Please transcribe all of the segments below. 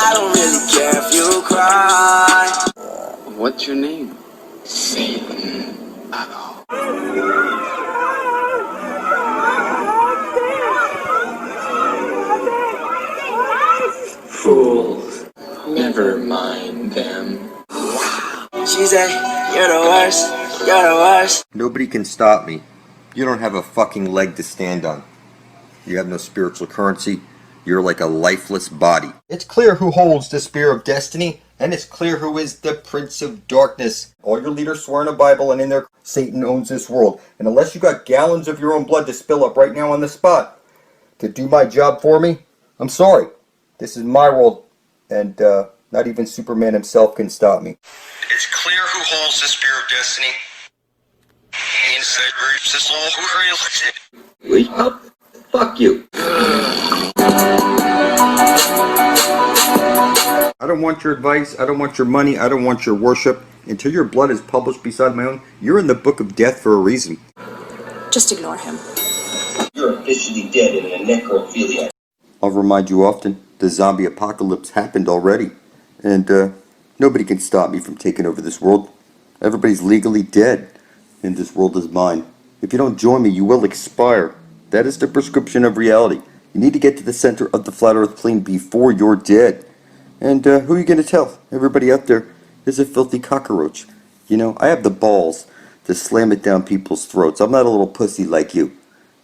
I don't really care if you cry. What's your name? Satan. I know. Fools. Never mind them. She said, you're the worst. You're the worst. Nobody can stop me. You don't have a fucking leg to stand on. You have no spiritual currency. You're like a lifeless body. It's clear who holds the spear of destiny, and it's clear who is the prince of darkness. All your leaders swear in the Bible, and in there, Satan owns this world. And unless you got gallons of your own blood to spill up right now on the spot to do my job for me, I'm sorry. This is my world, and not even Superman himself can stop me. It's clear who holds the spear of destiny. Wake up. Fuck you. I don't want your advice, I don't want your money, I don't want your worship. Until your blood is published beside my own, you're in the book of death for a reason. Just ignore him. You're officially dead in a necrophilia. I'll remind you often, the zombie apocalypse happened already. And nobody can stop me from taking over this world. Everybody's legally dead, and this world is mine. If you don't join me, you will expire. That is the prescription of reality. You need to get to the center of the flat earth plane before you're dead. And who are you going to tell? Everybody out there is a filthy cockroach. You know, I have the balls to slam it down people's throats. I'm not a little pussy like you.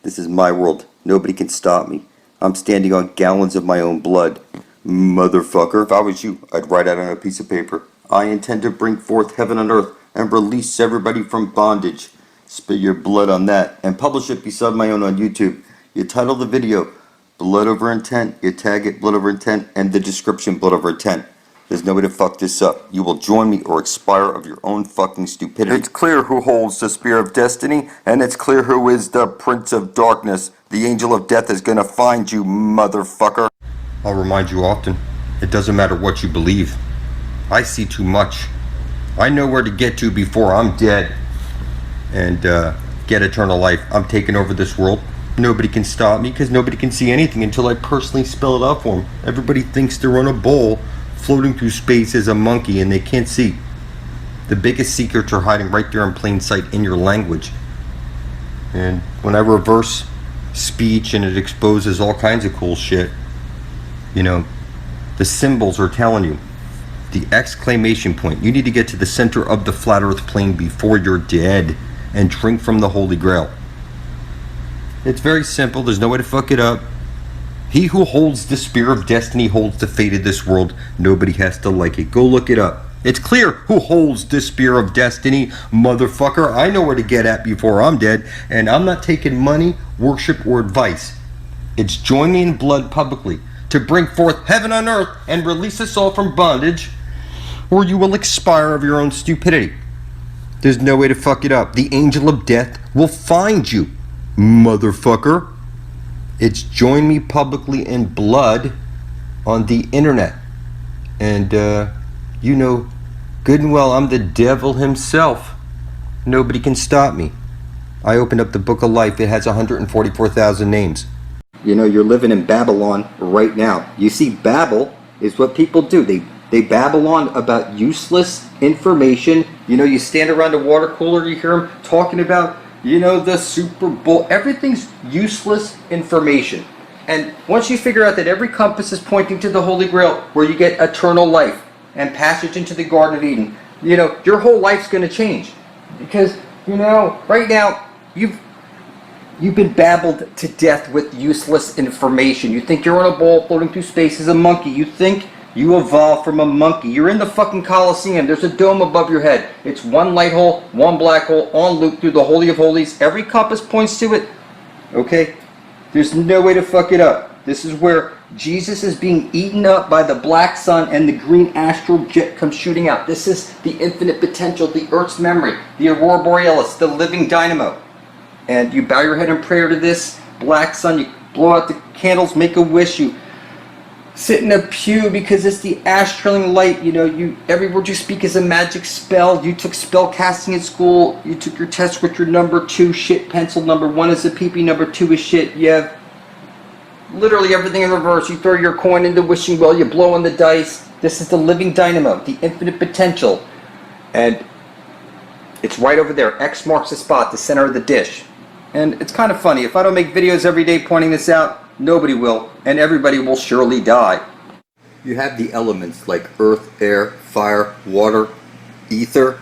This is my world. Nobody can stop me. I'm standing on gallons of my own blood. Motherfucker. If I was you, I'd write out on a piece of paper, I intend to bring forth heaven on earth and release everybody from bondage. Spit your blood on that and publish it beside my own on YouTube. You title the video Blood Over Intent, you tag it Blood Over Intent, and the description Blood Over Intent. There's no way to fuck this up. You will join me or expire of your own fucking stupidity. It's clear who holds the spear of destiny, and it's clear who is the prince of darkness. The angel of death is gonna find you, motherfucker. I'll remind you often, it doesn't matter what you believe. I see too much. I know where to get to before I'm dead. And get eternal life. I'm taking over this world. Nobody can stop me because nobody can see anything until I personally spell it out for them. Everybody thinks they're on a bowl floating through space as a monkey and they can't see. The biggest secrets are hiding right there in plain sight in your language. And when I reverse speech and it exposes all kinds of cool shit, you know, the symbols are telling you. The exclamation point. You need to get to the center of the flat earth plane before you're dead and drink from the Holy Grail. It's very simple. There's no way to fuck it up. He who holds the spear of destiny holds the fate of this world. Nobody has to like it. Go look it up. It's clear who holds the spear of destiny, motherfucker. I know where to get at before I'm dead, and I'm not taking money, worship, or advice. It's join me in blood publicly to bring forth heaven on earth and release us all from bondage, or you will expire of your own stupidity. There's no way to fuck it up. The angel of death will find you, motherfucker. It's join me publicly in blood on the internet. And you know good and well I'm the devil himself. Nobody can stop me. I opened up the book of life. It has 144,000 names. You know, you're living in Babylon right now. You see, Babel is what people do. They babble on about useless information. You know, you stand around a water cooler, you hear them talking about, you know, the Super Bowl. Everything's useless information. And once you figure out that every compass is pointing to the Holy Grail, where you get eternal life and passage into the Garden of Eden, you know, your whole life's going to change. Because, you know, right now, you've been babbled to death with useless information. You think you're on a ball floating through space as a monkey. You think you evolved from a monkey. You're in the fucking Colosseum. There's a dome above your head. It's one light hole, one black hole, on loop through the Holy of Holies. Every compass points to it. Okay? There's no way to fuck it up. This is where Jesus is being eaten up by the black sun and the green astral jet comes shooting out. This is the infinite potential, the Earth's memory, the Aurora Borealis, the living dynamo. And you bow your head in prayer to this black sun. You blow out the candles, make a wish. You sit in a pew because it's the astraling light. You know, every word you speak is a magic spell. You took spell casting at school. You took your test with your number 2 shit pencil. Number 1 is a pee-pee. Number 2 is shit. You have Literally everything in reverse. You throw your coin into wishing well, you blow on the dice. This is the living dynamo, the infinite potential. And it's right over there. X marks the spot, the center of the dish. And it's kind of funny. If I don't make videos every day pointing this out, nobody will, and everybody will surely die. You have the elements like earth, air, fire, water, ether.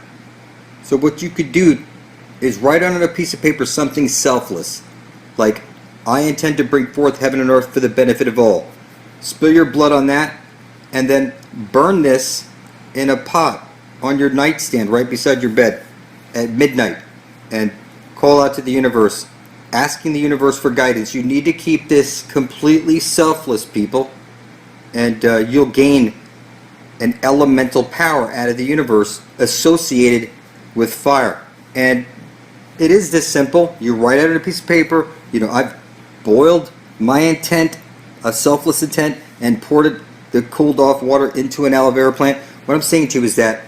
So what you could do is write on a piece of paper something selfless, like, I intend to bring forth heaven and earth for the benefit of all. Spill your blood on that, and then burn this in a pot on your nightstand right beside your bed at midnight, and call out to the universe, asking the universe for guidance. You need to keep this completely selfless, people, and you'll gain an elemental power out of the universe associated with fire. And it is this simple. You write out on a piece of paper, I've boiled my intent, a selfless intent, and poured the cooled off water into an aloe vera plant. What I'm saying to you is that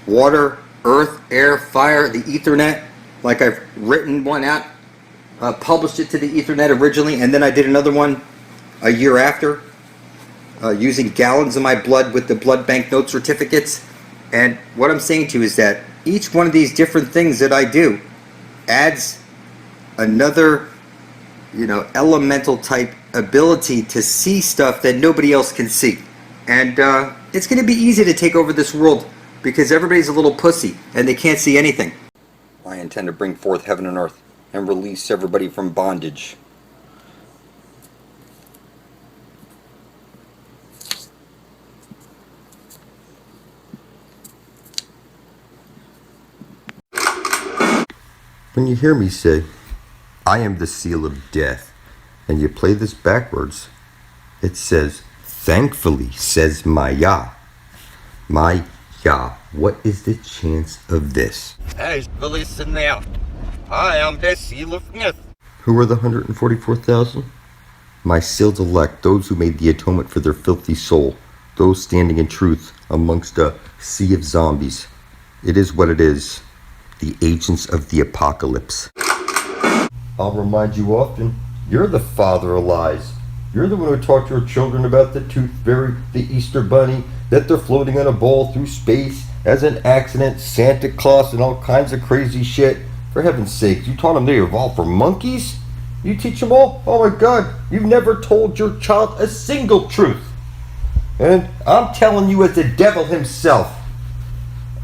water, earth, air, fire, the Ethernet, like I've written one out, published it to the Ethernet originally, and then I did another one a year after, using gallons of my blood with the blood bank note certificates. And what I'm saying to you is that each one of these different things that I do adds another, elemental type ability to see stuff that nobody else can see. And it's going to be easy to take over this world because everybody's a little pussy and they can't see anything. I intend to bring forth heaven and earth and release everybody from bondage. When you hear me say, I am the seal of death, and you play this backwards, it says, thankfully, says my Yah. My Yah, what is the chance of this? Hey, listen now. I am the seal of death. Who are the 144,000? My sealed elect, those who made the atonement for their filthy soul, those standing in truth amongst a sea of zombies. It is what it is. The agents of the apocalypse. I'll remind you often, you're the father of lies. You're the one who taught your children about the tooth fairy, the Easter bunny, that they're floating on a ball through space as an accident, Santa Claus, and all kinds of crazy shit. For heaven's sake, you taught them they evolved from monkeys? You teach them all? Oh my God, you've never told your child a single truth. And I'm telling you as the devil himself,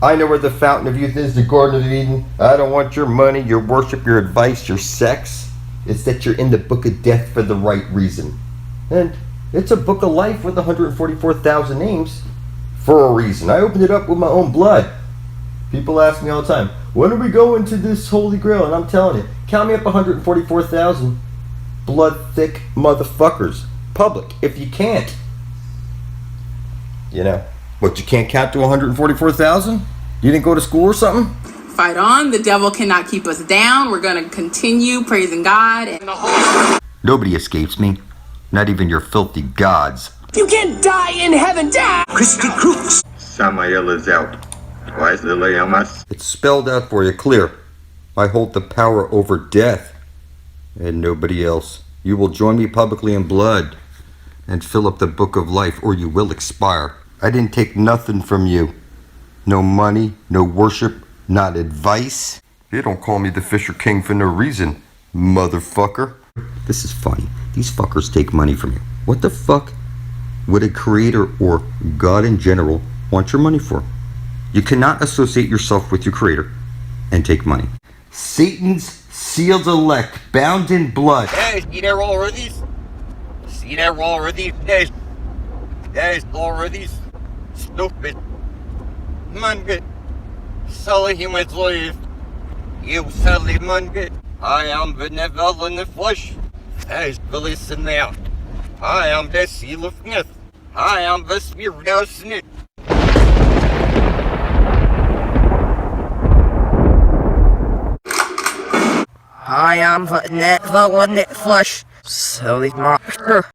I know where the fountain of youth is, the Garden of Eden. I don't want your money, your worship, your advice, your sex. It's that you're in the book of death for the right reason. And it's a book of life with 144,000 names for a reason. I opened it up with my own blood. People ask me all the time, when are we going to this Holy Grail? And I'm telling you, count me up 144,000 blood-thick motherfuckers. Public, if you can't. But you can't count to 144,000? You didn't go to school or something? Fight on. The devil cannot keep us down. We're going to continue praising God. Nobody escapes me. Not even your filthy gods. You can't die in heaven, Dad! Christy Crooks! Samael is out. QuasiLuminous. It's spelled out for you, clear. I hold the power over death and nobody else. You will join me publicly in blood and fill up the book of life, or you will expire. I didn't take nothing from you. No money, no worship, not advice. You don't call me the Fisher King for no reason, motherfucker. This is funny. These fuckers take money from you. What the fuck would a creator or God in general want your money for? You cannot associate yourself with your creator and take money. Satan's sealed elect, bound in blood. Hey, see there already? See there already? There's already stupid. Man, silly humans live. You silly man. I am benevolent in the flesh. Hey, listen now. I am the seal of death. I am the spirit of snake. I am the net flesh. Silly monster.